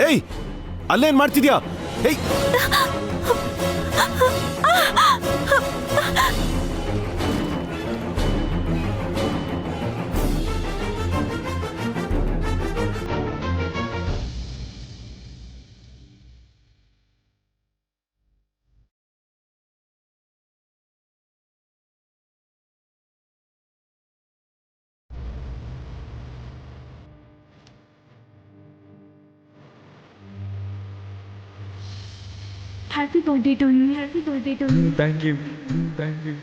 ಏಯ್, ಅಲ್ಲೇನ್ ಮಾಡ್ತಿದ್ಯಾ? ಏಯ್, Happy birthday to you. Happy birthday to you. Thank you. Thank you.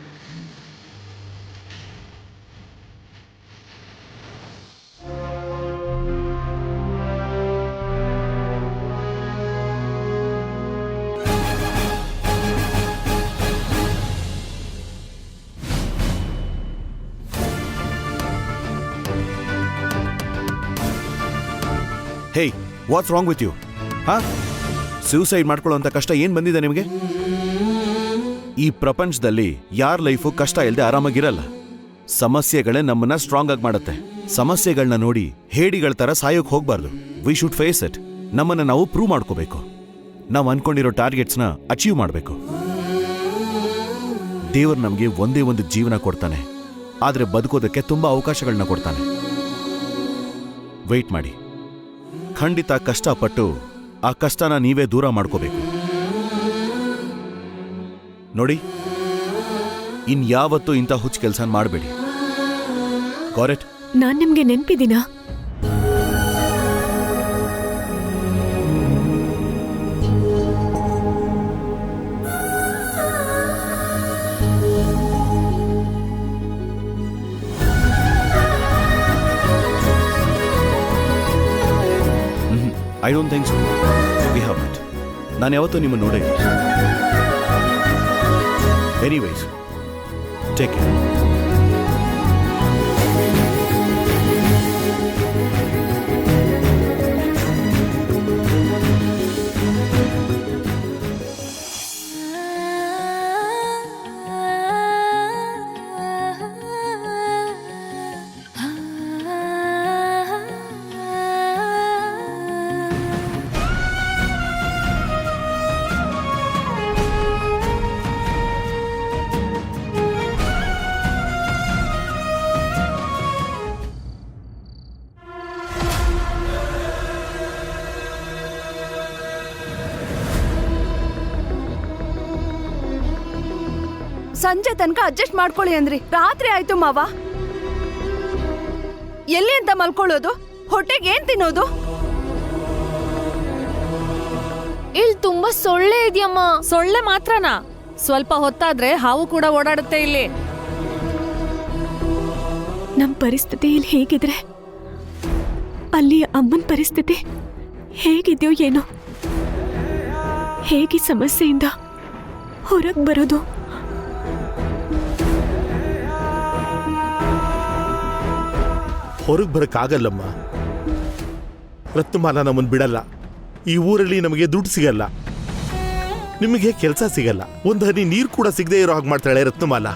Hey, what's wrong with you? ಹಾ, suicide ಮಾಡ್ಕೊಳ್ಳೋಂಥ ಕಷ್ಟ ಏನ್ ಬಂದಿದೆ ನಿಮಗೆ? ಈ ಪ್ರಪಂಚದಲ್ಲಿ ಯಾರ ಲೈಫು ಕಷ್ಟ ಇಲ್ಲದೆ ಆರಾಮಾಗಿರಲ್ಲ. ಸಮಸ್ಯೆಗಳೇ ನಮ್ಮನ್ನ ಸ್ಟ್ರಾಂಗ್ ಆಗಿ ಮಾಡುತ್ತೆ. ಸಮಸ್ಯೆಗಳನ್ನ ನೋಡಿ ಹೇಡಿಗಳ ತರ ಸಾಯೋಕ್ ಹೋಗ್ಬಾರ್ದು. We should face it. ನಮ್ಮನ್ನ ನಾವು ಪ್ರೂವ್ ಮಾಡ್ಕೋಬೇಕು. ನಾವು ಅನ್ಕೊಂಡಿರೋ ಟಾರ್ಗೆಟ್ಸ್ನ ಅಚೀವ್ ಮಾಡಬೇಕು. ದೇವರು ನಮಗೆ ಒಂದೇ ಒಂದು ಜೀವನ ಕೊಡ್ತಾನೆ, ಆದ್ರೆ ಬದುಕೋದಕ್ಕೆ ತುಂಬಾ ಅವಕಾಶಗಳನ್ನ ಕೊಡ್ತಾನೆ. ವೆಯ್ಟ್ ಮಾಡಿ. ಖಂಡಿತ ಕಷ್ಟಪಟ್ಟು ಆ ಕಷ್ಟನ ನೀವೇ ದೂರ ಮಾಡ್ಕೋಬೇಕು. ನೋಡಿ, ಇನ್ಯಾವತ್ತೂ ಇಂಥ ಹುಚ್ಚ ಕೆಲಸ ಮಾಡಬೇಡಿ. Got it? ನಾನ್ ನಿಮ್ಗೆ ನೆನ್ಪಿದ್ದೀನಾ? I don't think so. We have it. ನಾನು ಯಾವತ್ತೂ ನಿಮ್ಮನ್ನು ನೋಡಿಲ್ಲ. Anyways, take care. ಸಂಜೆ ತನಕ ಅಡ್ಜಸ್ಟ್ ಮಾಡ್ಕೊಳ್ಳಿ ಅಂದ್ರಿ. ರಾತ್ರಿ ಆಯ್ತು ಮಾವ. ಎಲ್ಲಿ ಅಂತ ಮಲ್ಕೊಳ್ಳೋದು? ಹೊಟ್ಟೆಗೆ ಏನ್ ತಿನ್ನೋದು? ಇಲ್ಲಿ ತುಂಬಾ ಸೊಳ್ಳೆ ಇದೆಯಮ್ಮ. ಸೊಳ್ಳೆ ಮಾತ್ರನಾ? ಸ್ವಲ್ಪ ಹೊತ್ತಾದ್ರೆ ಹಾವು ಕೂಡ ಓಡಾಡುತ್ತೆ ಇಲ್ಲಿ. ನಮ್ ಪರಿಸ್ಥಿತಿ ಇಲ್ಲಿ ಹೇಗಿದ್ರೆ ಅಲ್ಲಿ ಅಮ್ಮನ್ ಪರಿಸ್ಥಿತಿ ಹೇಗಿದ್ಯೋ ಏನೋ. ಹೇಗೆ ಸಮಸ್ಯೆಯಿಂದ ಹೊರಗೆ ಬರೋದು? ಹೊರಗೆ ಬರೋಕ್ಕಾಗಲ್ಲಮ್ಮ. ರತ್ನಮಾಲ ನಮ್ಮನ್ನು ಬಿಡಲ್ಲ. ಈ ಊರಲ್ಲಿ ನಮಗೆ ದುಡ್ಡು ಸಿಗಲ್ಲ, ನಿಮಗೆ ಕೆಲಸ ಸಿಗಲ್ಲ, ಒಂದು ಹನಿ ನೀರು ಕೂಡ ಸಿಗದೆ ಇರೋ ಹಾಗೆ ಮಾಡ್ತಾಳೆ ರತ್ನಮಾಲ.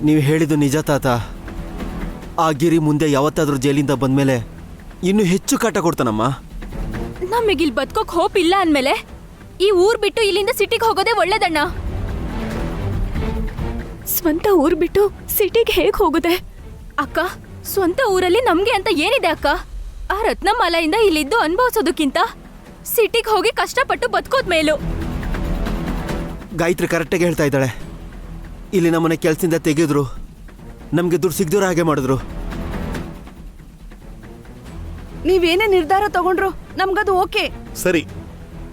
ನೀವು ಹೇಳಿದ್ದು ನಿಜ ತಾತ. ಆ ಗಿರಿ ಮುಂದೆ ಯಾವತ್ತಾದ್ರೂ ಜೈಲಿಂದ ಬಂದ್ಮೇಲೆ ಇನ್ನೂ ಹೆಚ್ಚು ಕಾಟ ಕೊಡ್ತಾನಮ್ಮ. ನಮಗಿಲ್ ಬದುಕೋಕ್ ಹೋಪ್ ಇಲ್ಲ ಅಂದ್ಮೇಲೆ ಈ ಊರ್ ಬಿಟ್ಟು ಇಲ್ಲಿಂದ ಸಿಟಿಗೆ ಹೋಗೋದೇ ಒಳ್ಳೇದಣ್ಣ. ಸ್ವಂತ ಊರ್ ಬಿಟ್ಟು ಸಿಟಿಗೆ ಹೇಗ್ ಹೋಗುತ್ತೆ? ಅಕ್ಕ, ಸ್ವಂತ ಊರಲ್ಲಿ ನಮ್ಗೆ ಅಂತ ಏನಿದೆ ಅಕ್ಕ? ಆ ರತ್ನಮಾಲೆಯಿಂದ ಇಲ್ಲಿದ್ದು ಅನುಭವಿಸೋದಕ್ಕಿಂತ ಸಿಟಿಗೆ ಹೋಗಿ ಕಷ್ಟಪಟ್ಟು ಬದುಕೋದ್ ಮೇಲು. ಗಾಯತ್ರಿ ಕರೆಕ್ಟಾಗಿ ಹೇಳ್ತಾ ಇದ್ದಾಳೆ. ಇಲ್ಲಿ ನಮ್ಮನೆ ಕೆಲಸದಿಂದ ತೆಗೆದ್ರು, ನಮಗೆ ದುಡ್ಡು ಸಿಗದಿರೋ ಹಾಗೆ ಮಾಡಿದ್ರು. ನೀವೇನೇ ನಿರ್ಧಾರ ತಗೊಂಡ್ರು ನಮ್ಗದು ಓಕೆ. ಸರಿ,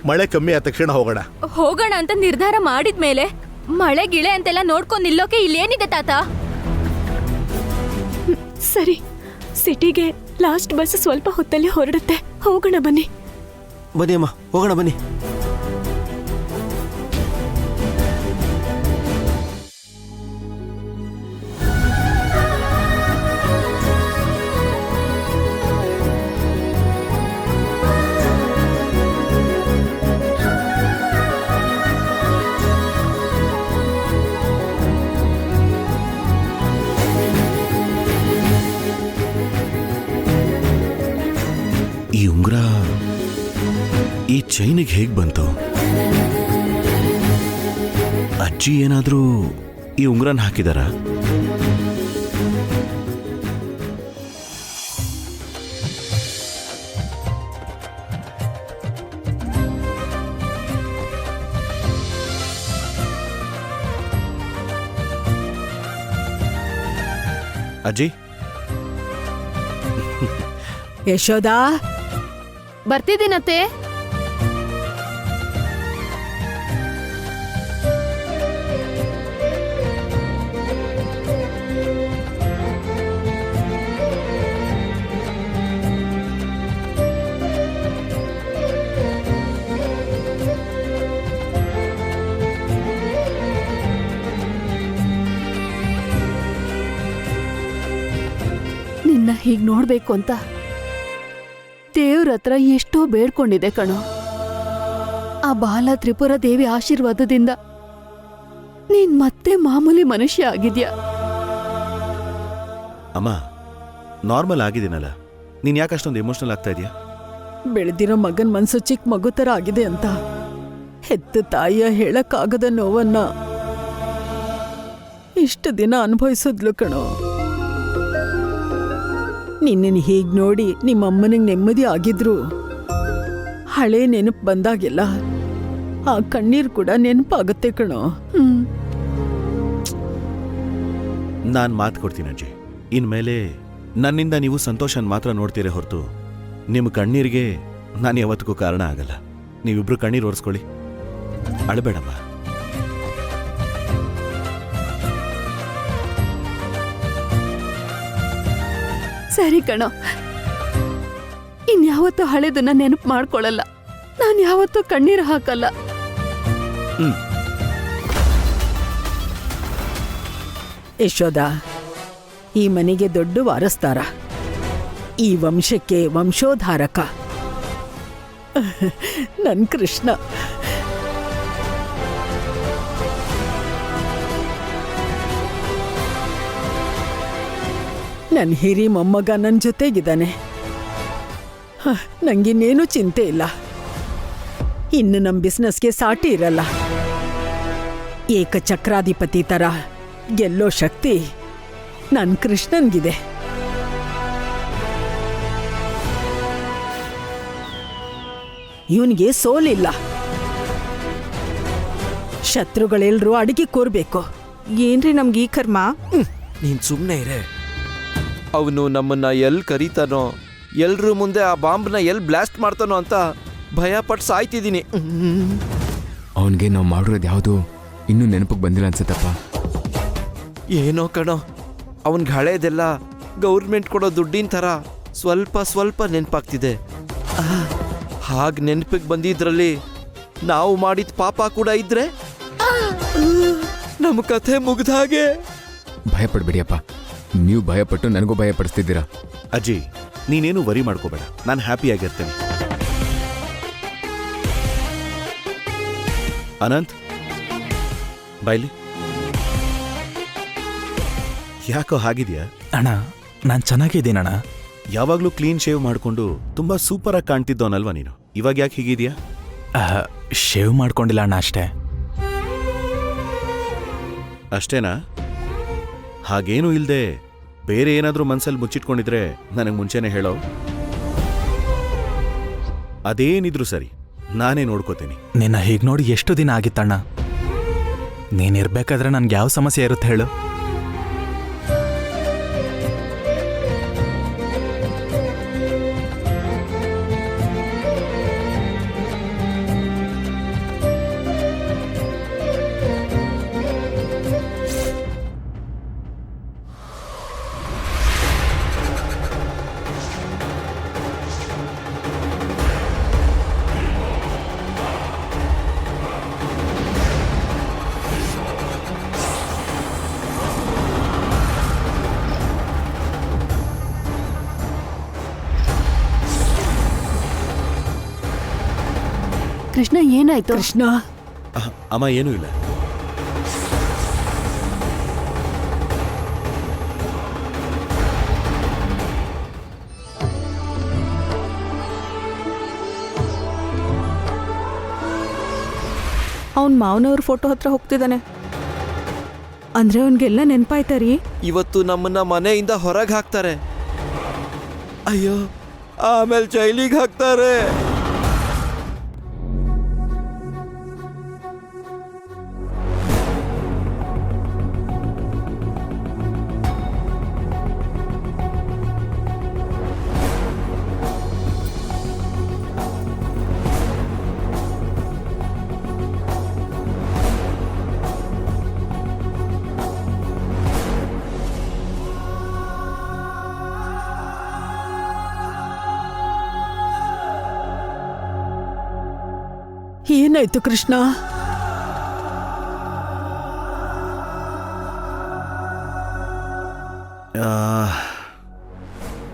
ಮಳೆ ಕಮ್ಮಿ ಆದ ತಕ್ಷಣ ಹೋಗೋಣ. ಹೋಗೋಣ ಅಂತ ನಿರ್ಧಾರ ಮಾಡಿದ್ಮೇಲೆ ಮಳೆ ಗಿಳೆ ಅಂತೆಲ್ಲ ನೋಡ್ಕೊಂಡ್ ನಿಲ್ಲೋಕೆ ಇಲ್ಲೇನಿದೆ ತಾತ? ಸರಿ, ಸಿಟಿಗೆ ಲಾಸ್ಟ್ ಬಸ್ ಸ್ವಲ್ಪ ಹೊತ್ತಲ್ಲಿ ಹೊರಡುತ್ತೆ. ಹೋಗೋಣ ಬನ್ನಿ. ಬನ್ನಿ ಅಮ್ಮ, ಹೋಗೋಣ ಬನ್ನಿ. ಈ ಉಂಗುರ ಈ ಚೈನಿಗೆ ಹೇಗ್ ಬಂತು? ಅಜ್ಜಿ ಏನಾದ್ರೂ ಈ ಉಂಗುರನ ಹಾಕಿದಾರ? ಅಜ್ಜಿ, ಯಶೋದಾ, ಬರ್ತಿದ್ದೀನತ್ತೆ. ನಿನ್ನ ಹೀಗ್ ನೋಡ್ಬೇಕು ಅಂತ ದೇವ್ರ ಹತ್ರ ಎಷ್ಟೋ ಬೇಡ್ಕೊಂಡಿದೆ ಕಣೋ. ಆ ಬಾಲ ತ್ರಿಪುರ ದೇವಿ ಆಶೀರ್ವಾದದಿಂದ ನೀನ್ ಮತ್ತೆ ಮಾಮೂಲಿ ಮನುಷ್ಯ ಆಗಿದ್ಯಾ. ಅಮ್ಮ, ನಾರ್ಮಲ್ ಆಗಿದ್ದೀನಲ್ಲ, ನೀನ್ ಯಾಕೆ ಅಷ್ಟೊಂದು ಎಮೋಷನಲ್ ಆಗ್ತಾ ಇದೀಯಾ? ಬೆಳೆದಿರೋ ಮಗನ್ ಮನ್ಸು ಚಿಕ್ಕ ಮಗು ತರ ಆಗಿದೆ ಅಂತ ಹೆತ್ತ ತಾಯಿಯ ಹೇಳಕ್ಕಾಗದ ನೋವನ್ನ ಇಷ್ಟು ದಿನ ಅನುಭವಿಸಿದ್ಲು ಕಣೋ. ನಿನ್ನನ್ನು ಹೀಗ್ ನೋಡಿ ನಿಮ್ಮಮ್ಮನಿಗೆ ನೆಮ್ಮದಿ ಆಗಿದ್ರು ಹಳೆ ನೆನಪು ಬಂದಾಗೆಲ್ಲ ಆ ಕಣ್ಣೀರು ಕೂಡ ನೆನಪಾಗತ್ತೆ ಕಣೋ. ನಾನ್ ಮಾತು ಕೊಡ್ತೀನಿ ಅಜ್ಜಿ, ಇನ್ಮೇಲೆ ನನ್ನಿಂದ ನೀವು ಸಂತೋಷನ್ ಮಾತ್ರ ನೋಡ್ತೀರೇ ಹೊರತು ನಿಮ್ಮ ಕಣ್ಣೀರಿಗೆ ನಾನು ಯಾವತ್ತಿಗೂ ಕಾರಣ ಆಗಲ್ಲ. ನೀವಿಬ್ರು ಕಣ್ಣೀರು ಒರೆಸ್ಕೊಳ್ಳಿ, ಅಳಬೇಡಮ್ಮ. ಸರಿ ಕಣೋ, ಇನ್ಯಾವತ್ತೂ ಹಳೆದನ್ನ ನೆನಪು ಮಾಡ್ಕೊಳ್ಳಲ್ಲ. ನಾನು ಯಾವತ್ತೂ ಕಣ್ಣೀರು ಹಾಕಲ್ಲ. ಯಶೋದ ಈ ಮನೆಗೆ ದೊಡ್ಡ ವಾರಸ್ದಾರ, ಈ ವಂಶಕ್ಕೆ ವಂಶೋದ್ಧಾರಕ ನನ್ ಕೃಷ್ಣ. ನನ್ನ ಹಿರಿ ಮೊಮ್ಮಗ ನನ್ನ ಜೊತೆಗಿದ್ದಾನೆ. ನಂಗಿನ್ನೇನು ಚಿಂತೆ ಇಲ್ಲ. ಇನ್ನು ನಮ್ಮ ಬಿಸ್ನೆಸ್ಗೆ ಸಾಟಿ ಇರಲ್ಲ. ಏಕಚಕ್ರಾಧಿಪತಿ ತರ ಗೆಲ್ಲೋ ಶಕ್ತಿ ನನ್ನ ಕೃಷ್ಣನ್ಗಿದೆ. ಇವನಿಗೆ ಸೋಲಿಲ್ಲ. ಶತ್ರುಗಳೆಲ್ರೂ ಅಡಿಗೆ ಕೂರ್ಬೇಕು. ಏನ್ರಿ ನಮ್ಗೆ ಈ ಕರ್ಮ? ನೀನ್ ಸುಮ್ಮನೆ ಇರೇ. ಅವನು ನಮ್ಮನ್ನ ಎಲ್ಲಿ ಕರೀತಾನೋ, ಎಲ್ರ ಮುಂದೆ ಆ ಬಾಂಬ್ನ ಎಲ್ಲಿ ಬ್ಲಾಸ್ಟ್ ಮಾಡ್ತಾನೋ ಅಂತ ಭಯ ಪಟ್ಟು ಸಾಯ್ತಿದ್ದೀನಿ. ಅವನಿಗೆ ನಾವು ಮಾಡಿರೋದು ಯಾವುದು ಇನ್ನೂ ನೆನಪಿಗೆ ಬಂದಿಲ್ಲ ಅನ್ಸತ್ತಪ್ಪ. ಏನೋ ಕಣೋ, ಅವನ್ಗೆ ಹಳೇದೆಲ್ಲ ಗೌರ್ಮೆಂಟ್ ಕೊಡೋ ದುಡ್ಡಿನ ಥರ ಸ್ವಲ್ಪ ಸ್ವಲ್ಪ ನೆನಪಾಗ್ತಿದೆ. ಹಾಗೆ ನೆನಪಿಗೆ ಬಂದಿದ್ರಲ್ಲಿ ನಾವು ಮಾಡಿದ ಪಾಪ ಕೂಡ ಇದ್ರೆ ನಮ್ಮ ಕಥೆ ಮುಗ್ದ ಹಾಗೆ. ಭಯಪಡ್ಬೇಡಿಯಪ್ಪ, ನೀವು ಭಯಪಟ್ಟು ನನಗೂ ಭಯಪಡಿಸ್ತಿದ್ದೀರಾ. ಅಜ್ಜಿ, ನೀನೇನು ವರಿ ಮಾಡ್ಕೋಬೇಡ, ನಾನು ಹ್ಯಾಪಿಯಾಗಿರ್ತೇನೆ. ಅನಂತ್, ಬಾಯ್ಲಿ. ಯಾಕೋ ಹಾಗಿದ್ಯಾ? ಅಣ್ಣ, ನಾನು ಚೆನ್ನಾಗಿದ್ದೀನಣ್ಣ. ಯಾವಾಗ್ಲೂ ಕ್ಲೀನ್ ಶೇವ್ ಮಾಡ್ಕೊಂಡು ತುಂಬಾ ಸೂಪರ್ ಆಗಿ ಕಾಣ್ತಿದ್ದವನಲ್ವಾ ನೀನು? ಇವಾಗ ಯಾಕೆ ಹೀಗಿದ್ಯಾ? ಶೇವ್ ಮಾಡ್ಕೊಂಡಿಲ್ಲ ಅಣ್ಣ, ಅಷ್ಟೇ. ಅಷ್ಟೇನಾ? ಹಾಗೇನೂ ಇಲ್ದೆ ಬೇರೆ ಏನಾದ್ರೂ ಮನ್ಸಲ್ಲಿ ಮುಚ್ಚಿಟ್ಕೊಂಡಿದ್ರೆ ನನಗೆ ಮುಂಚೆನೆ ಹೇಳೋ. ಅದೇನಿದ್ರು ಸರಿ, ನಾನೇ ನೋಡ್ಕೋತೀನಿ. ನಿನ್ನ ಹೀಗೆ ನೋಡಿ ಎಷ್ಟು ದಿನ ಆಗಿತ್ತಣ್ಣ. ನೀನಿರ್ಬೇಕಾದ್ರೆ ನನ್ಗೆ ಯಾವ ಸಮಸ್ಯೆ ಇರುತ್ತೆ ಹೇಳು? ಕೃಷ್ಣ ಏನಾಯ್ತು? ಕೃಷ್ಣ ಅಮ್ಮ ಏನೂ ಇಲ್ಲ. ಅವ್ನ ಮಾವನವ್ರ ಫೋಟೋ ಹತ್ರ ಹೋಗ್ತಿದ್ದಾನೆ. ಅಂದ್ರೆ ಅವನಿಗೆಲ್ಲ ನೆನಪಾಯ್ತಾರೀ. ಇವತ್ತು ನಮ್ಮನ್ನ ಮನೆಯಿಂದ ಹೊರಗೆ ಹಾಕ್ತಾರೆ. ಅಯ್ಯೋ, ಆಮೇಲೆ ಜೈಲಿಗೆ ಹಾಕ್ತಾರೆ. ಏನಾಯ್ತು ಕೃಷ್ಣ?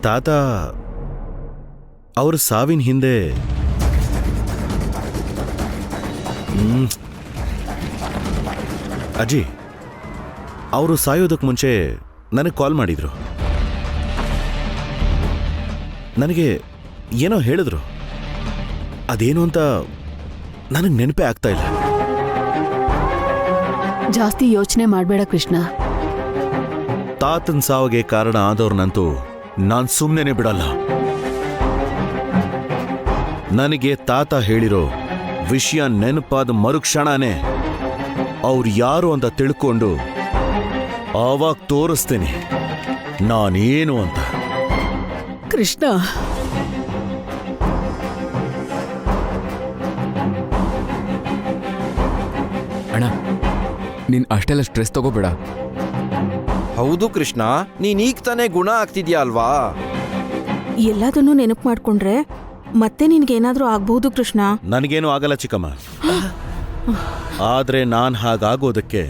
ತಾತ ಅವ್ರ ಸಾವಿನ ಹಿಂದೆ ಅಜ್ಜಿ ಅವರು ಸಾಯೋದಕ್ಕೆ ಮುಂಚೆ ನನಗೆ ಕಾಲ್ ಮಾಡಿದ್ರು. ನನಗೆ ಏನೋ ಹೇಳಿದ್ರು. ಅದೇನು ಅಂತ ನನಗೆ ನೆನಪೇ ಆಗ್ತಾ ಇಲ್ಲ. ಜಾಸ್ತಿ ಯೋಚನೆ ಮಾಡಬೇಡ ಕೃಷ್ಣ. ತಾತನ್ ಸಾವಿಗೆ ಕಾರಣ ಆದವ್ರನ್ನಂತೂ ನಾನ್ ಸುಮ್ಮನೆ ಬಿಡಲ್ಲ. ನನಗೆ ತಾತ ಹೇಳಿರೋ ವಿಷಯ ನೆನಪಾದ ಮರುಕ್ಷಣನೇ ಅವ್ರು ಯಾರು ಅಂತ ತಿಳ್ಕೊಂಡು ಆವಾಗ ತೋರಿಸ್ತೇನೆ ನಾನೇನು ಅಂತ. ಕೃಷ್ಣ ಅಣ್ಣ, ನೀನ್ ಅಷ್ಟೆಲ್ಲ ಸ್ಟ್ರೆಸ್ ತಗೋಬೇಡ. ಹೌದು ಕೃಷ್ಣ, ನೀನ್ ಈಗ ತಾನೇ ಗುಣ ಆಗ್ತಿದ್ಯಾ ಅಲ್ವಾ? ಎಲ್ಲದನ್ನೂ ನೆನಪು ಮಾಡ್ಕೊಂಡ್ರೆ ಮತ್ತೆ ನಿನ್ಗೇನಾದ್ರೂ ಆಗ್ಬಹುದು ಕೃಷ್ಣ. ನನಗೇನು ಆಗಲ್ಲ ಚಿಕ್ಕಮ್ಮ. ಆದ್ರೆ ನಾನ್ ಹಾಗಾಗೋದಕ್ಕೆ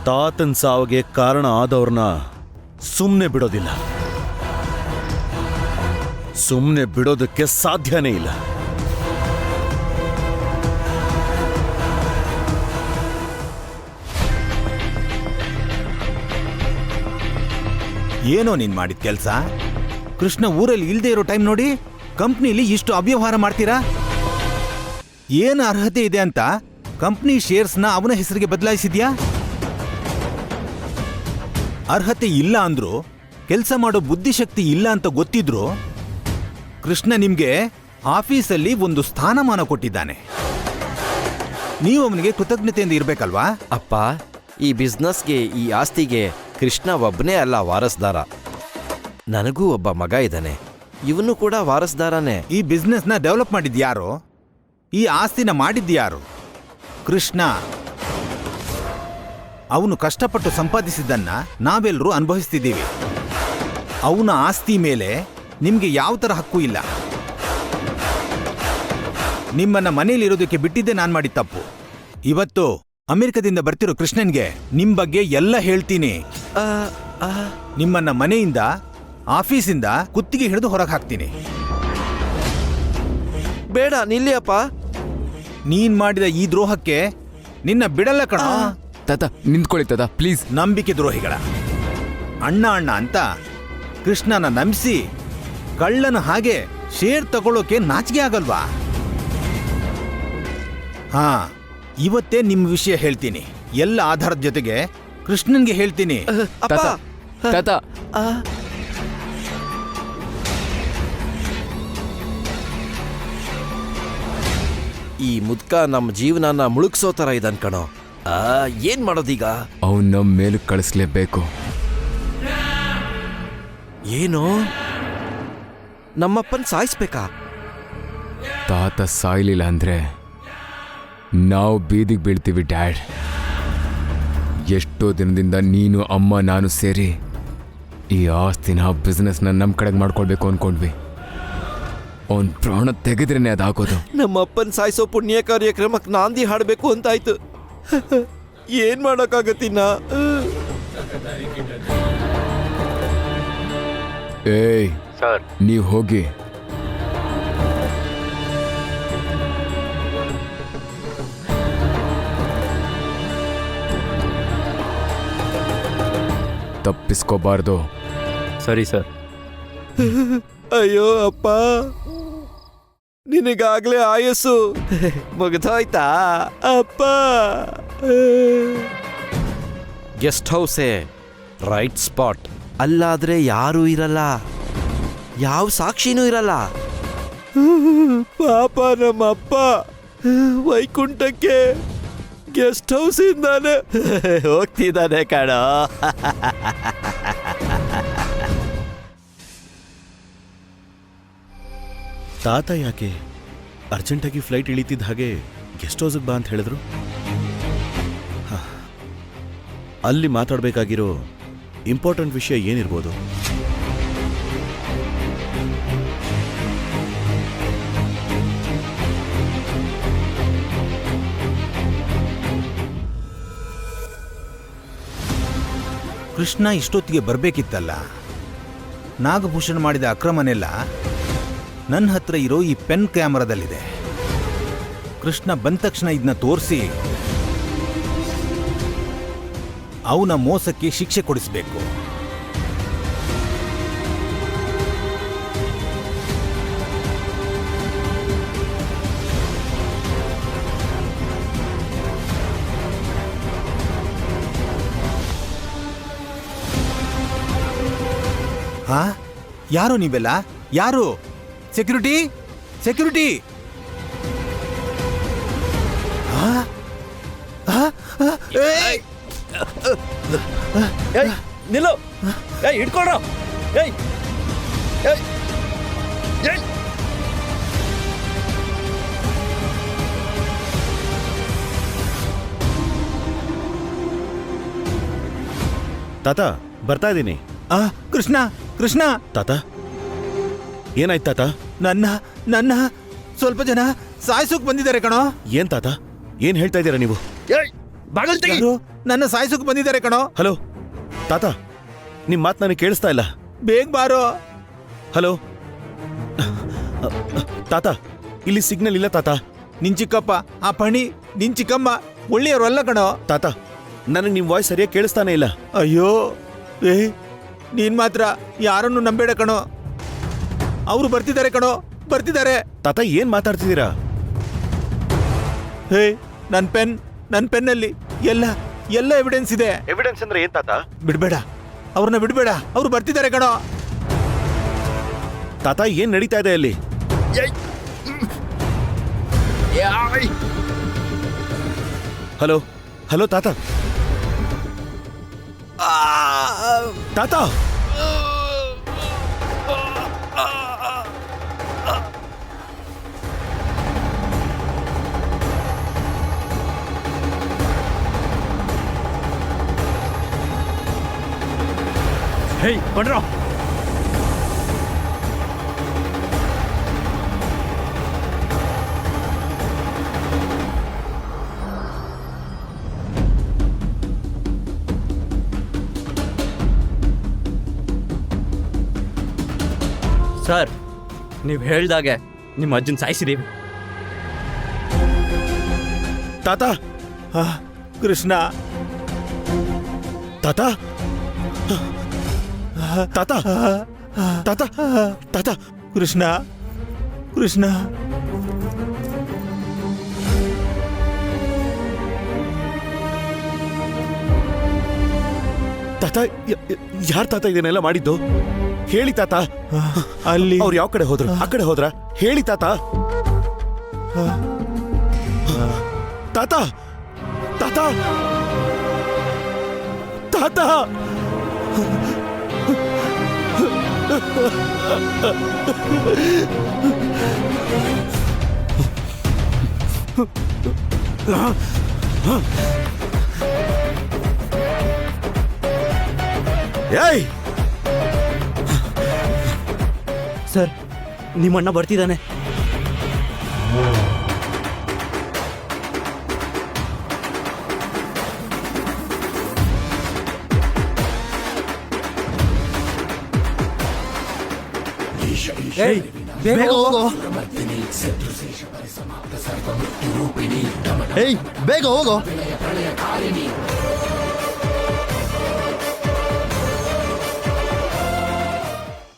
ತಾತನ್ ಸಾವಿಗೆ ಕಾರಣ ಆದವ್ರನ್ನ ಸುಮ್ಮನೆ ಬಿಡೋದಿಲ್ಲ. ಸುಮ್ಮನೆ ಬಿಡೋದಕ್ಕೆ ಸಾಧ್ಯನೇ ಇಲ್ಲ. ಏನೋ ನೀನ್ ಮಾಡಿದ ಕೆಲಸ? ಕೃಷ್ಣ ಊರಲ್ಲಿ ಇಲ್ದೇ ಇರೋ ಟೈಮ್ ನೋಡಿ ಕಂಪ್ನಿಲಿ ಇಷ್ಟು ಅವ್ಯವಹಾರ ಮಾಡ್ತೀರಾ? ಏನು ಅರ್ಹತೆ ಇದೆ ಅಂತ ಕಂಪ್ನಿ ಶೇರ್ಸ್ನ ಅವನ ಹೆಸರಿಗೆ ಬದಲಾಯಿಸಿದ್ಯಾ? ಅರ್ಹತೆ ಇಲ್ಲ ಅಂದ್ರು, ಕೆಲಸ ಮಾಡೋ ಬುದ್ಧಿಶಕ್ತಿ ಇಲ್ಲ ಅಂತ ಗೊತ್ತಿದ್ರು ಕೃಷ್ಣ ನಿಮ್ಗೆ ಆಫೀಸಲ್ಲಿ ಒಂದು ಸ್ಥಾನಮಾನ ಕೊಟ್ಟಿದ್ದಾನೆ. ನೀವು ಅವನಿಗೆ ಕೃತಜ್ಞತೆಯಿಂದ ಇರ್ಬೇಕಲ್ವಾ? ಅಪ್ಪ, ಈ ಬಿಸ್ನೆಸ್ಗೆ, ಈ ಆಸ್ತಿಗೆ ಕೃಷ್ಣ ಒಬ್ಬನೇ ಅಲ್ಲ ವಾರಸ್ದಾರ. ನನಗೂ ಒಬ್ಬ ಮಗ ಇದ್ದಾನೆ, ಇವನು ಕೂಡ ವಾರಸ್ದಾರನೇ. ಈ ಬಿಸ್ನೆಸ್ನ ಡೆವಲಪ್ ಮಾಡಿದ್ಯಾರು? ಈ ಆಸ್ತಿನ ಮಾಡಿದ್ಯಾರು? ಕೃಷ್ಣ. ಅವನು ಕಷ್ಟಪಟ್ಟು ಸಂಪಾದಿಸಿದ್ದನ್ನ ನಾವೆಲ್ಲರೂ ಅನುಭವಿಸ್ತಿದ್ದೀವಿ. ಅವನ ಆಸ್ತಿ ಮೇಲೆ ನಿಮ್ಗೆ ಯಾವ ಥರ ಹಕ್ಕು ಇಲ್ಲ. ನಿಮ್ಮನ್ನ ಮನೇಲಿರೋದಕ್ಕೆ ಬಿಟ್ಟಿದ್ದೆ ನಾನು ಮಾಡಿದ ತಪ್ಪು. ಇವತ್ತು ಅಮೆರಿಕದಿಂದ ಬರ್ತಿರೋ ಕೃಷ್ಣನ್ಗೆ ನಿಮ್ ಬಗ್ಗೆ ಎಲ್ಲ ಹೇಳ್ತೀನಿ. ನಿಮ್ಮನ್ನ ಮನೆಯಿಂದ, ಆಫೀಸಿಂದ ಕುತ್ತಿಗೆ ಹಿಡಿದು ಹೊರಗೆ ಹಾಕ್ತೀನಿ. ಬೇಡ, ನಿಲ್ಲಿ ಅಪ್ಪ. ನೀನ್ ಮಾಡಿದ ಈ ದ್ರೋಹಕ್ಕೆ ನಿನ್ನ ಬಿಡಲ್ಲ ಕಣ. ತಾತ ನಿಂತ್ಕೊಳ್ಳಿ ತಾತ, ಪ್ಲೀಸ್. ನಂಬಿಕೆ ದ್ರೋಹಿಗಳ ಅಣ್ಣ ಅಣ್ಣ ಅಂತ ಕೃಷ್ಣನ ನಂಬಿಸಿ ಕಳ್ಳನ ಹಾಗೆ ಶೇರ್ ತಗೊಳ್ಳೋಕೆ ನಾಚಿಕೆ ಆಗಲ್ವಾ? ಹಾ, ಇವತ್ತೇ ನಿಮ್ಮ ವಿಷಯ ಹೇಳ್ತೀನಿ. ಎಲ್ಲ ಆಧಾರದ ಜೊತೆಗೆ ಕೃಷ್ಣನ್ಗೆ ಹೇಳ್ತೀನಿ. ಅಪ್ಪ, ತಾತ ಈ ಮುದ್ಕ ನಮ್ಮ ಜೀವನನ ಮುಳುಗ್ಸೋ ತರ ಇದನ್ ಕಣೋ. ಏನ್ ಮಾಡೋದೀಗ? ಅವನ್ ನಮ್ಮ ಮೇಲಕ್ಕೆ ಕಳಿಸ್ಲೇಬೇಕು. ಏನು, ನಮ್ಮಪ್ಪನ್ ಸಾಯಿಸ್ಬೇಕಾ? ತಾತ ಸಾಯ್ಲಿಲ್ಲ ಅಂದ್ರೆ ನಾವು ಬೀದಿಗೆ ಬೀಳ್ತೀವಿ ಡ್ಯಾಡ್. ಎಷ್ಟೋ ದಿನದಿಂದ ನೀನು, ಅಮ್ಮ, ನಾನು ಸೇರಿ ಈ ಆಸ್ತಿನ, ಬಿಸ್ನೆಸ್ನ ನಮ್ಮ ಕಡೆಗೆ ಮಾಡ್ಕೊಳ್ಬೇಕು ಅನ್ಕೊಂಡ್ವಿ. ಅವನ್ ಪ್ರಾಣ ತೆಗೆದ್ರೇನೆ ಅದಾಗೋದು. ನಮ್ಮಪ್ಪನ್ ಸಾಯಿಸೋ ಪುಣ್ಯ ಕಾರ್ಯಕ್ರಮಕ್ಕೆ ನಾಂದಿ ಹಾಡಬೇಕು ಅಂತಾಯ್ತು. ಏನ್ ಮಾಡೋಕ್ಕಾಗತ್ತಿನ? ಏಯ್ ಸರ್, ನೀವು ಹೋಗಿ ತಪ್ಪಿಸ್ಕೋಬಾರ್ದು. ಸರಿ ಸರ್. ಅಯ್ಯೋ ಅಪ್ಪ, ನಿನಗಾಗ್ಲೇ ಆಯಸ್ಸು ಮುಗಿದೋಯ್ತಾ ಅಪ್ಪ? ಗೆಸ್ಟ್ ಹೌಸೇ ರೈಟ್ ಸ್ಪಾಟ್. ಅಲ್ಲಾದ್ರೆ ಯಾರೂ ಇರಲ್ಲ, ಯಾವ ಸಾಕ್ಷಿನೂ ಇರಲ್ಲ. ಪಾಪ ನಮ್ಮಪ್ಪ ವೈಕುಂಠಕ್ಕೆ ಗೆಸ್ಟ್ ಹೌಸ್ ಇಂದಾನೆ ಹೋಗ್ತಿದ್ದಾನೆ ಕಣ. ತಾತ ಯಾಕೆ ಅರ್ಜೆಂಟಾಗಿ ಫ್ಲೈಟ್ ಇಳಿತಿದ್ದ ಹಾಗೆ ಗೆಸ್ಟ್ ಹೌಸ್ಗೆ ಬಾ ಅಂತ ಹೇಳಿದ್ರು? ಅಲ್ಲಿ ಮಾತಾಡಬೇಕಾಗಿರೋ ಇಂಪಾರ್ಟೆಂಟ್ ವಿಷಯ ಏನಿರ್ಬೋದು? ಕೃಷ್ಣ ಇಷ್ಟೊತ್ತಿಗೆ ಬರ್ಬೇಕಿತ್ತಲ್ಲ. ನಾಗಭೂಷಣ್ ಮಾಡಿದ ಅಕ್ರಮನೆಲ್ಲ ನನ್ನ ಹತ್ರ ಇರೋ ಈ ಪೆನ್ ಕ್ಯಾಮರಾದಲ್ಲಿದೆ. ಕೃಷ್ಣ ಬಂದ ತಕ್ಷಣ ಇದನ್ನ ತೋರಿಸಿ ಅವನ ಮೋಸಕ್ಕೆ ಶಿಕ್ಷೆ ಕೊಡಿಸ್ಬೇಕು. ಹಾ, ಯಾರು ನೀವೆಲ್ಲ? ಯಾರು? Security, security! ನಿಲ್ಲು, ಹಿಡ್ಕೊಳ್ರ. ತಾತ ಬರ್ತಾ ಇದ್ದೀನಿ. ಕೃಷ್ಣ, ಕೃಷ್ಣ! ತಾತ ಏನಾಯ್ತು ತಾತ? ನನ್ನ ನನ್ನ ಸ್ವಲ್ಪ ಜನ ಸಾಯಿಸೋಕ್ ಬಂದಿದ್ದಾರೆ ಕಣೋ. ಏನ್ ತಾತ, ಏನ್ ಹೇಳ್ತಾ ಇದ್ದೀರಾ ನೀವು? ಯಾರು ನನ್ನ ಸಾಯಿಸೋಕ್ ಬಂದಿದ್ದಾರೆ ಕಣೋ. ಹಲೋ ತಾತ, ನಿಮ್ ಮಾತು ನನಗೆ ಕೇಳಿಸ್ತಾ ಇಲ್ಲ. ಬೇಗ ಬಾರೋ. ಹಲೋ ತಾತ, ಇಲ್ಲಿ ಸಿಗ್ನಲ್ ಇಲ್ಲ ತಾತ. ನಿನ್ ಚಿಕ್ಕಪ್ಪ, ಆ ಪಣಿ ನಿನ್ ಚಿಕ್ಕಮ್ಮ ಒಳ್ಳೆಯವ್ರಲ್ಲ ಕಣೋ. ತಾತ, ನನಗೆ ನಿಮ್ ವಾಯ್ಸ್ ಸರಿಯಾಗಿ ಕೇಳಿಸ್ತಾನೆ ಇಲ್ಲ. ಅಯ್ಯೋ, ನೀನ್ ಮಾತ್ರ ಯಾರನ್ನು ನಂಬೇಡ ಕಣೋ. ಅವರು ಬರ್ತಿದ್ದಾರೆ ಕಣೋ, ಬರ್ತಿದ್ದಾರೆ. ತಾತ ಏನ್ ಮಾತಾಡ್ತಿದ್ದೀರಾ? ಹೇ, ನನ್ ಪೆನ್ನಲ್ಲಿ ಎಲ್ಲ ಎಲ್ಲ ಎವಿಡೆನ್ಸ್ ಇದೆ. ಎವಿಡೆನ್ಸ್ ಅಂದ್ರೆ ಏನ್ ತಾತ? ಬಿಡ್ಬೇಡ, ಅವ್ರನ್ನ ಬಿಡ್ಬೇಡ, ಅವ್ರು ಬರ್ತಿದ್ದಾರೆ ಕಣೋ. ತಾತ ಏನ್ ನಡೀತಾ ಇದೆ ಅಲ್ಲಿ? ಹಲೋ ಹಲೋ ತಾತ, ತಾತ ಹೇಯ್ ಬನ್ರೋ. ಸರ್, ನೀವು ಹೇಳ್ದಾಗೆ ನಿಮ್ಮ ಅಜ್ಜನ್ ಸಾಯಿಸಿದೀವಿ. ತಾತ, ಕೃಷ್ಣ, ತಾತ ತಾತ ತಾತ ತಾತ ಕೃಷ್ಣ, ಕೃಷ್ಣ. ತಾತ, ಯಾರ್ ತಾತ ಇದನ್ನೆಲ್ಲ ಮಾಡಿದ್ದು? ಹೇಳಿ ತಾತ. ಅಲ್ಲಿ ಅವ್ರು ಯಾವ ಕಡೆ ಹೋದ್ರು? ಆ ಕಡೆ ಹೋದ್ರ? ಹೇಳಿ ತಾತ. ತಾತ ತಾತ ತಾತ ಏಯ್, ಸರ್, ನಿಮ್ಮಣ್ಣ ಬರ್ತಿದ್ದಾನೆ. ಬೇಗ ಹೋಗೋ. ಏಯ್, ಬೇಗ ಹೋಗೋ.